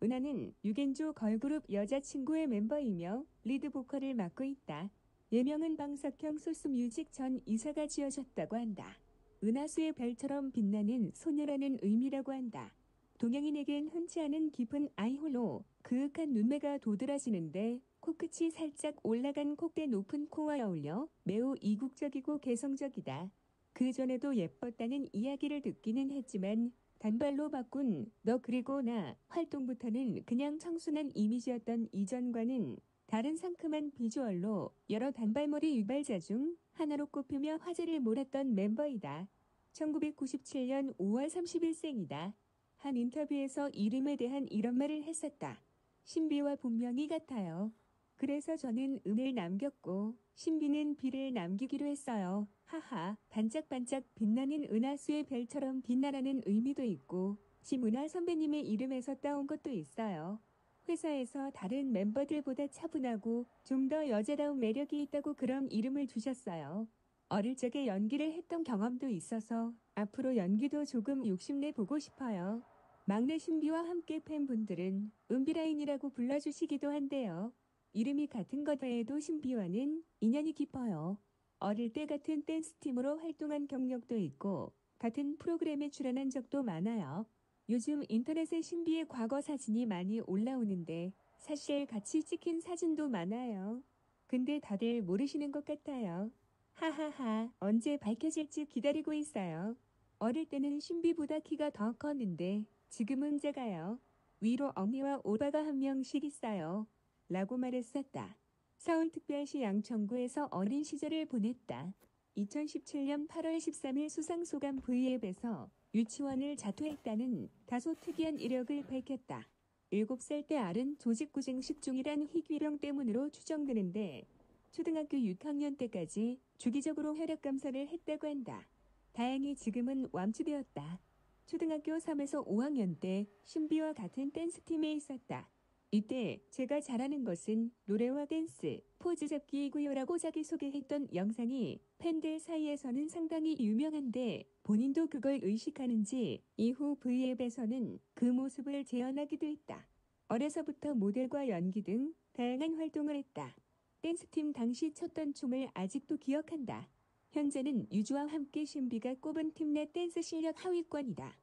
은하는 유겐조 걸그룹 여자친구의 멤버이며 리드 보컬을 맡고 있다. 예명은 방석형 소스뮤직 전 이사가 지어졌다고 한다. 은하수의 별처럼 빛나는 소녀라는 의미라고 한다. 동양인에겐 흔치 않은 깊은 아이홀로 그윽한 눈매가 도드라지는데 코끝이 살짝 올라간 콧대 높은 코와 어울려 매우 이국적이고 개성적이다. 그 전에도 예뻤다는 이야기를 듣기는 했지만 단발로 바꾼 너 그리고 나 활동부터는 그냥 청순한 이미지였던 이전과는 다른 상큼한 비주얼로 여러 단발머리 유발자 중 하나로 꼽히며 화제를 몰았던 멤버이다. 1997년 5월 30일생이다. 한 인터뷰에서 이름에 대한 이런 말을 했었다. 신비와 본명이 같아요. 그래서 저는 은을 남겼고 신비는 비를 남기기로 했어요. 하하. 반짝반짝 빛나는 은하수의 별처럼 빛나라는 의미도 있고 심은하 선배님의 이름에서 따온 것도 있어요. 회사에서 다른 멤버들보다 차분하고 좀 더 여자다운 매력이 있다고 그런 이름을 주셨어요. 어릴 적에 연기를 했던 경험도 있어서 앞으로 연기도 조금 욕심내 보고 싶어요. 막내 신비와 함께 팬분들은 은비라인이라고 불러주시기도 한데요. 이름이 같은 것 외에도 신비와는 인연이 깊어요. 어릴 때 같은 댄스팀으로 활동한 경력도 있고 같은 프로그램에 출연한 적도 많아요. 요즘 인터넷에 신비의 과거 사진이 많이 올라오는데 사실 같이 찍힌 사진도 많아요. 근데 다들 모르시는 것 같아요. 하하하, 언제 밝혀질지 기다리고 있어요. 어릴 때는 신비보다 키가 더 컸는데 지금은 작아요. 위로 언니와 오빠가 한 명씩 있어요. 라고 말했었다. 서울특별시 양천구에서 어린 시절을 보냈다. 2017년 8월 13일 수상소감 V앱에서 유치원을 자퇴했다는 다소 특이한 이력을 밝혔다. 7살 때 앓은 조직구쟁식 중이란 희귀병 때문으로 추정되는데 초등학교 6학년 때까지 주기적으로 혈액 검사를 했다고 한다. 다행히 지금은 완치되었다. 초등학교 3에서 5학년 때 신비와 같은 댄스팀에 있었다. 이때 제가 잘하는 것은 노래와 댄스, 포즈 잡기이고요라고 자기소개했던 영상이 팬들 사이에서는 상당히 유명한데 본인도 그걸 의식하는지 이후 V앱에서는 그 모습을 재현하기도 했다. 어려서부터 모델과 연기 등 다양한 활동을 했다. 댄스팀 당시 췄던 춤을 아직도 기억한다. 현재는 유주와 함께 신비가 꼽은 팀 내 댄스 실력 하위권이다.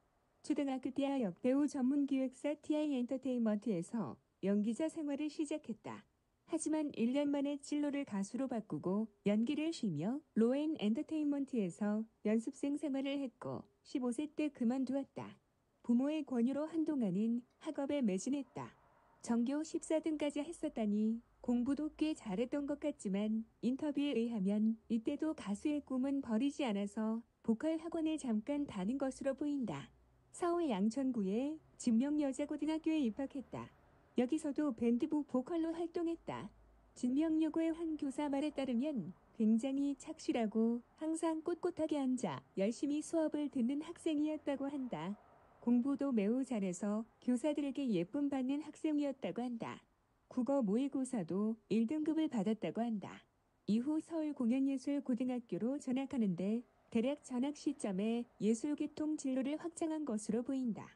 초등학교 때 역배우 전문기획사 TI 엔터테인먼트에서 연기자 생활을 시작했다. 하지만 1년 만에 진로를 가수로 바꾸고 연기를 쉬며 로엔 엔터테인먼트에서 연습생 생활을 했고 15세 때 그만두었다. 부모의 권유로 한동안은 학업에 매진했다. 전교 14등까지 했었다니 공부도 꽤 잘했던 것 같지만 인터뷰에 의하면 이때도 가수의 꿈은 버리지 않아서 보컬 학원에 잠깐 다닌 것으로 보인다. 서울 양천구의 진명여자고등학교에 입학했다. 여기서도 밴드부 보컬로 활동했다. 진명여고의 한 교사 말에 따르면 굉장히 착실하고 항상 꼿꼿하게 앉아 열심히 수업을 듣는 학생이었다고 한다. 공부도 매우 잘해서 교사들에게 예쁨 받는 학생이었다고 한다. 국어 모의고사도 1등급을 받았다고 한다. 이후 서울공연예술고등학교로 전학하는데 대략 전학 시점에 예술계통 진로를 확장한 것으로 보인다.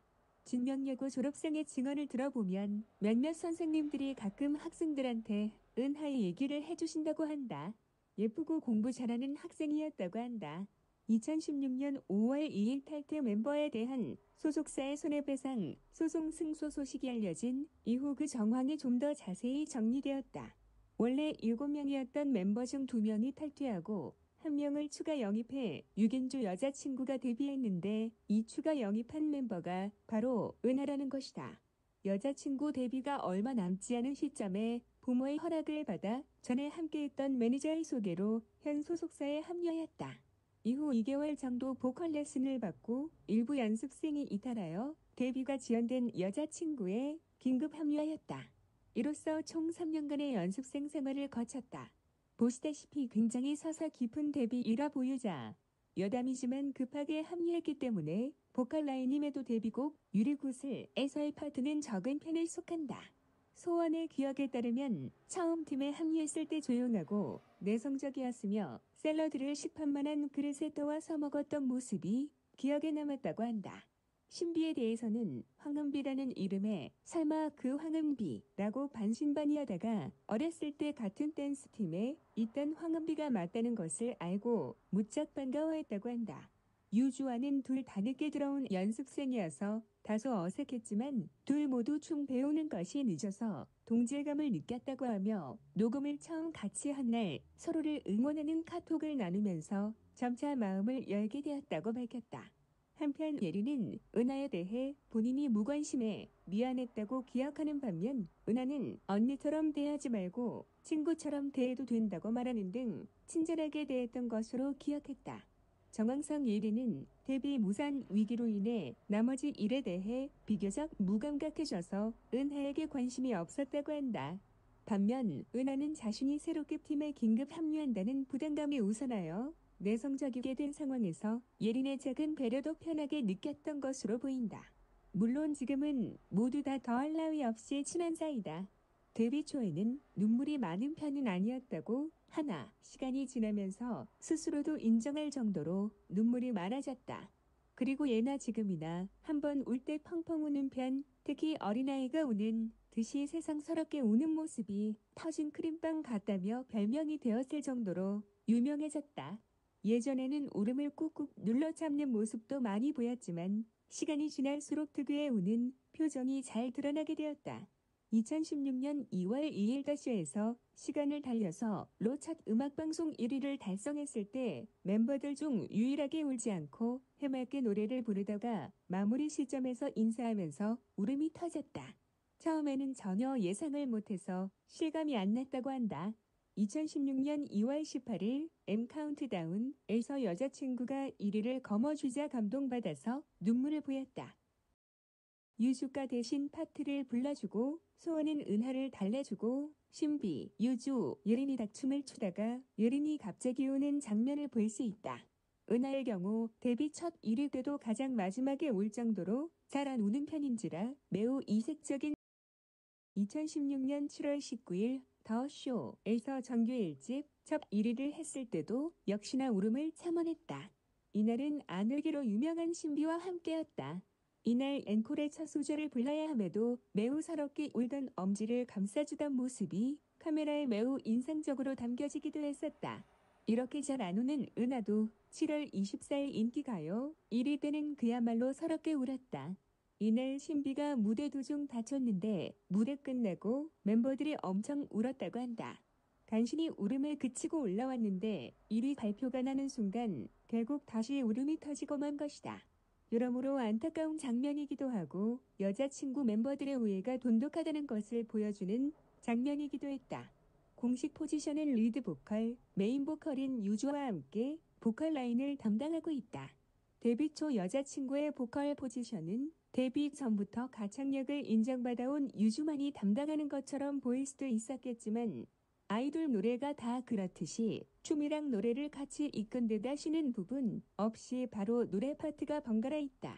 진명여고 졸업생의 증언을 들어보면 몇몇 선생님들이 가끔 학생들한테 은하의 얘기를 해주신다고 한다. 예쁘고 공부 잘하는 학생이었다고 한다. 2016년 5월 2일 탈퇴 멤버에 대한 소속사의 손해배상 소송 승소 소식이 알려진 이후 그 정황이 좀 더 자세히 정리되었다. 원래 7명이었던 멤버 중 2명이 탈퇴하고 1명을 추가 영입해 유겐조 여자친구가 데뷔했는데 이 추가 영입한 멤버가 바로 은하라는 것이다. 여자친구 데뷔가 얼마 남지 않은 시점에 부모의 허락을 받아 전에 함께했던 매니저의 소개로 현 소속사에 합류하였다. 이후 2개월 정도 보컬 레슨을 받고 일부 연습생이 이탈하여 데뷔가 지연된 여자친구에 긴급 합류하였다. 이로써 총 3년간의 연습생 생활을 거쳤다. 보시다시피 굉장히 서사 깊은 데뷔 일화 보유자. 여담이지만 급하게 합류했기 때문에 보컬 라인임에도 데뷔곡 유리구슬에서의 파트는 적은 편에 속한다. 소원의 기억에 따르면 처음 팀에 합류했을 때 조용하고 내성적이었으며 샐러드를 식판만한 그릇에 떠와 써먹었던 모습이 기억에 남았다고 한다. 신비에 대해서는 황은비라는 이름에 설마 그 황은비라고 반신반의하다가 어렸을 때 같은 댄스팀에 있던 황은비가 맞다는 것을 알고 무척 반가워했다고 한다. 유주와는 둘 다 늦게 들어온 연습생이어서 다소 어색했지만 둘 모두 춤 배우는 것이 늦어서 동질감을 느꼈다고 하며 녹음을 처음 같이 한 날 서로를 응원하는 카톡을 나누면서 점차 마음을 열게 되었다고 밝혔다. 한편 예린은 은하에 대해 본인이 무관심해 미안했다고 기억하는 반면 은하는 언니처럼 대하지 말고 친구처럼 대해도 된다고 말하는 등 친절하게 대했던 것으로 기억했다. 정황상 예린은 데뷔 무산 위기로 인해 나머지 일에 대해 비교적 무감각해져서 은하에게 관심이 없었다고 한다. 반면 은하는 자신이 새롭게 팀에 긴급 합류한다는 부담감이 우선하여 내성적이게 된 상황에서 예린의 작은 배려도 편하게 느꼈던 것으로 보인다. 물론 지금은 모두 다 더할 나위 없이 친한 사이다. 데뷔 초에는 눈물이 많은 편은 아니었다고 하나 시간이 지나면서 스스로도 인정할 정도로 눈물이 많아졌다. 그리고 예나 지금이나 한번 울 때 펑펑 우는 편, 특히 어린아이가 우는 듯이 세상스럽게 우는 모습이 터진 크림빵 같다며 별명이 되었을 정도로 유명해졌다. 예전에는 울음을 꾹꾹 눌러 참는 모습도 많이 보였지만 시간이 지날수록 특유의 우는 표정이 잘 드러나게 되었다. 2016년 2월 2일 더쇼에서 시간을 달려서 로 첫 음악방송 1위를 달성했을 때 멤버들 중 유일하게 울지 않고 해맑게 노래를 부르다가 마무리 시점에서 인사하면서 울음이 터졌다. 처음에는 전혀 예상을 못해서 실감이 안 났다고 한다. 2016년 2월 18일 M 카운트다운에서 여자친구가 1위를 거머쥐자 감동받아서 눈물을 보였다. 유주가 대신 파트를 불러주고 소원은 은하를 달래주고 신비, 유주, 예린이 닭춤을 추다가 예린이 갑자기 우는 장면을 볼 수 있다. 은하의 경우 데뷔 첫 1위 때도 가장 마지막에 울 정도로 잘 안 우는 편인지라 매우 이색적인 2016년 7월 19일 더 쇼에서 정규 1집 첫 1위를 했을 때도 역시나 울음을 참아냈다. 이날은 안 울기로 유명한 신비와 함께였다. 이날 앵콜의 첫 소절을 불러야 함에도 매우 서럽게 울던 엄지를 감싸주던 모습이 카메라에 매우 인상적으로 담겨지기도 했었다. 이렇게 잘 안 우는 은하도 7월 24일 인기가요 1위 때는 그야말로 서럽게 울었다. 이날 신비가 무대 도중 다쳤는데 무대 끝나고 멤버들이 엄청 울었다고 한다. 간신히 울음을 그치고 올라왔는데 1위 발표가 나는 순간 결국 다시 울음이 터지고 만 것이다. 여러모로 안타까운 장면이기도 하고 여자친구 멤버들의 우애가 돈독하다는 것을 보여주는 장면이기도 했다. 공식 포지션은 리드 보컬, 메인 보컬인 유주와 함께 보컬 라인을 담당하고 있다. 데뷔 초 여자친구의 보컬 포지션은 데뷔 전부터 가창력을 인정받아온 유주만이 담당하는 것처럼 보일 수도 있었겠지만 아이돌 노래가 다 그렇듯이 춤이랑 노래를 같이 이끈데다 쉬는 부분 없이 바로 노래 파트가 번갈아 있다.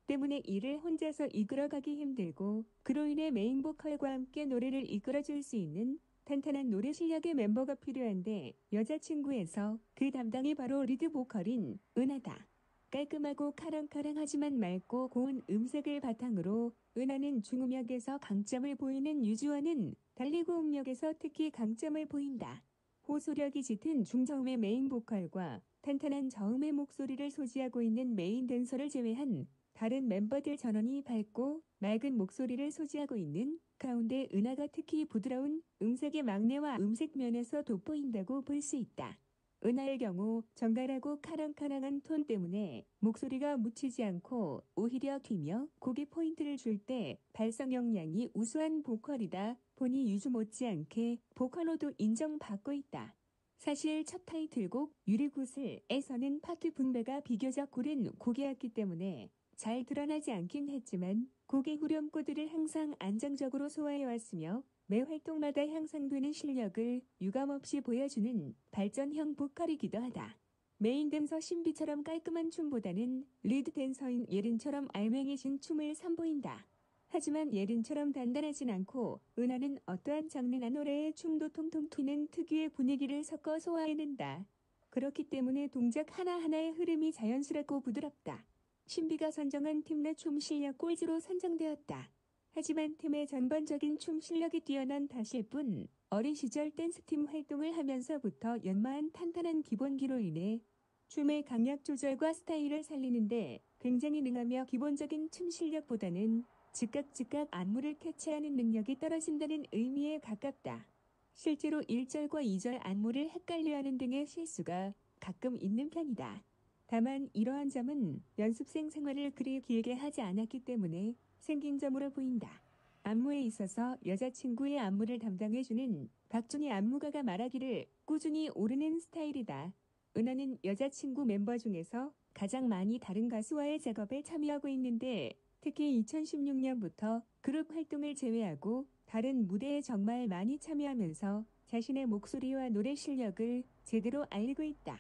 때문에 이를 혼자서 이끌어가기 힘들고 그로 인해 메인 보컬과 함께 노래를 이끌어줄 수 있는 탄탄한 노래 실력의 멤버가 필요한데 여자친구에서 그 담당이 바로 리드 보컬인 은하다. 깔끔하고 카랑카랑하지만 맑고 고운 음색을 바탕으로 은하는 중음역에서 강점을 보이는 유주와는 달리 고음역에서 특히 강점을 보인다. 호소력이 짙은 중저음의 메인 보컬과 탄탄한 저음의 목소리를 소지하고 있는 메인 댄서를 제외한 다른 멤버들 전원이 밝고 맑은 목소리를 소지하고 있는 가운데 은하가 특히 부드러운 음색의 막내와 음색 면에서 돋보인다고 볼 수 있다. 은하의 경우 정갈하고 카랑카랑한 톤 때문에 목소리가 묻히지 않고 오히려 튀며 곡에 포인트를 줄 때 발성 역량이 우수한 보컬이다 보니 유주 못지않게 보컬로도 인정받고 있다. 사실 첫 타이틀곡 유리구슬에서는 파트 분배가 비교적 고른 곡이었기 때문에 잘 드러나지 않긴 했지만 곡의 후렴구들을 항상 안정적으로 소화해왔으며 매 활동마다 향상되는 실력을 유감없이 보여주는 발전형 보컬이기도 하다. 메인 댄서 신비처럼 깔끔한 춤보다는 리드 댄서인 예린처럼 알맹이진 춤을 선보인다. 하지만 예린처럼 단단하진 않고 은하는 어떠한 장르나 노래에 춤도 통통 튀는 특유의 분위기를 섞어 소화해낸다. 그렇기 때문에 동작 하나하나의 흐름이 자연스럽고 부드럽다. 신비가 선정한 팀 내 춤 실력 꼴찌로 선정되었다. 하지만 팀의 전반적인 춤 실력이 뛰어난 탓일 뿐 어린 시절 댄스팀 활동을 하면서부터 연마한 탄탄한 기본기로 인해 춤의 강약 조절과 스타일을 살리는데 굉장히 능하며 기본적인 춤 실력보다는 즉각 안무를 캐치하는 능력이 떨어진다는 의미에 가깝다. 실제로 1절과 2절 안무를 헷갈려하는 등의 실수가 가끔 있는 편이다. 다만 이러한 점은 연습생 생활을 그리 길게 하지 않았기 때문에 생긴 점으로 보인다. 안무에 있어서 여자친구의 안무를 담당해주는 박준희 안무가가 말하기를 꾸준히 오르는 스타일이다. 은하는 여자친구 멤버 중에서 가장 많이 다른 가수와의 작업에 참여하고 있는데 특히 2016년부터 그룹 활동을 제외하고 다른 무대에 정말 많이 참여하면서 자신의 목소리와 노래 실력을 제대로 알리고 있다.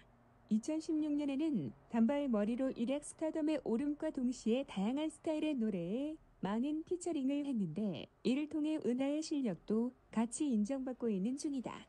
2016년에는 단발 머리로 일약 스타덤에 오름과 동시에 다양한 스타일의 노래에 많은 피처링을 했는데 이를 통해 은하의 실력도 같이 인정받고 있는 중이다.